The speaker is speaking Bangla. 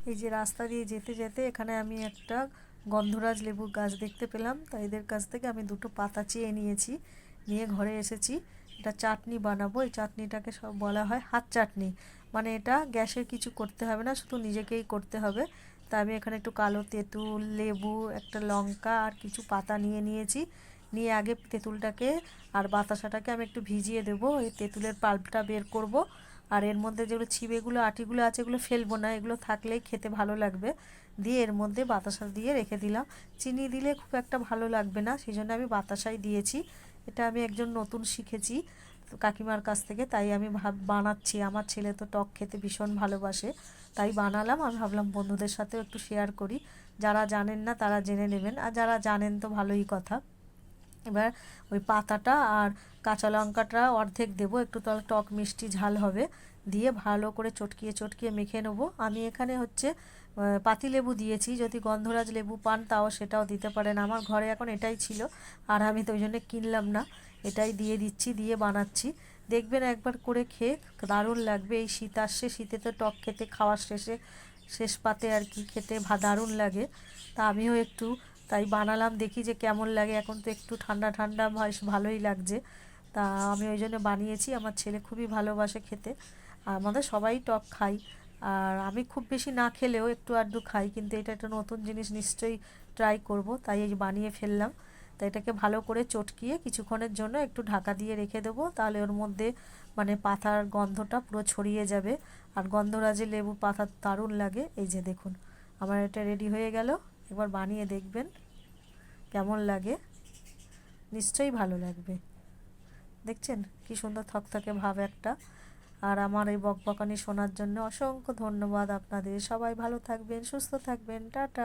এই যে রাস্তা দিয়ে যেতে যেতে এখানে আমি একটা গন্ধরাজ লেবুর গাছ দেখতে পেলাম, তাই এদের কাছ থেকে আমি দুটো পাতা চেয়ে নিয়েছি, নিয়ে ঘরে এসেছি। এটা চাটনি বানাবো। এই চাটনিটাকে সব বলা হয় হাত চাটনি, মানে এটা গ্যাসের কিছু করতে হবে না, শুধু নিজেকেই করতে হবে। তা আমি এখানে একটু কালো তেঁতুল, লেবু, একটা লঙ্কা আর কিছু পাতা নিয়ে নিয়েছি। নিয়ে আগে তেঁতুলটাকে আর বাতাসাটাকে আমি একটু ভিজিয়ে দেবো, এই তেঁতুলের পাল্পটা বের করব। আর এর মধ্যে যেগুলো ছিবেগুলো আটিগুলো আছে এগুলো ফেলবো না, এগুলো থাকলেই খেতে ভালো লাগবে। দিয়ে এর মধ্যে বাতাসা দিয়ে রেখে দিলাম। চিনি দিলে খুব একটা ভালো লাগবে না, সেই জন্য আমি বাতাসাই দিয়েছি। এটা আমি একজন নতুন শিখেছি কাকিমার কাছ থেকে, তাই আমি বানাচ্ছি। আমার ছেলে তো টক খেতে ভীষণ ভালোবাসে, তাই বানালাম। আমি ভাবলাম বন্ধুদের সাথেও একটু শেয়ার করি, যারা জানেন না তারা জেনে নেবেন, আর যারা জানেন তো ভালোই কথা। এবার ওই পাতাটা আর কাঁচা লঙ্কাটা অর্ধেক দেবো, একটু তাহলে টক মিষ্টি ঝাল হবে। দিয়ে ভালো করে চটকিয়ে চটকিয়ে মেখে নেবো। আমি এখানে হচ্ছে পাতিলেবু দিয়েছি, যদি গন্ধরাজ লেবু পান তাও সেটাও দিতে পারেন। আমার ঘরে এখন এটাই ছিল, আর আমি তো ওই জন্য কিনলাম না, এটাই দিয়ে দিচ্ছি, দিয়ে বানাচ্ছি। দেখবেন একবার করে খেয়ে দারুণ লাগবে। এই শীত আসছে, শীতে তো টক খেতে খাওয়ার শেষে শেষ পাতে আর কি খেতে দারুণ লাগে। তা আমিও একটু তাই বানালাম, দেখি যে কেমন লাগে। এখন তো একটু ঠান্ডা ঠান্ডা বেশ ভালোই লাগছে, তা আমি ওই জন্য বানিয়েছি। আমার ছেলে খুবই ভালোবাসে খেতে, আর আমাদের সবাই টক খাই। আর আমি খুব বেশি না খেলেও একটু আধটু খাই, কিন্তু এটা একটা নতুন জিনিস, নিশ্চয়ই ট্রাই করব, তাই এই বানিয়ে ফেললাম। তাই এটাকে ভালো করে চটকিয়ে কিছুক্ষণের জন্য একটু ঢাকা দিয়ে রেখে দেবো, তাহলে ওর মধ্যে মানে পাতার গন্ধটা পুরো ছড়িয়ে যাবে। আর গন্ধরাজের লেবু পাতা দারুণ লাগে। এই যে দেখুন, আমার এটা রেডি হয়ে গেল। একবার বানিয়ে দেখবেন কেমন লাগে, নিশ্চয়ই ভালো লাগবে। দেখছেন কি সুন্দর থকথকে ভাব একটা। আর আমার এই বকবকানি শোনার জন্য অসংখ্য ধন্যবাদ আপনাদের। সবাই ভালো থাকবেন, সুস্থ থাকবেন, টাটা।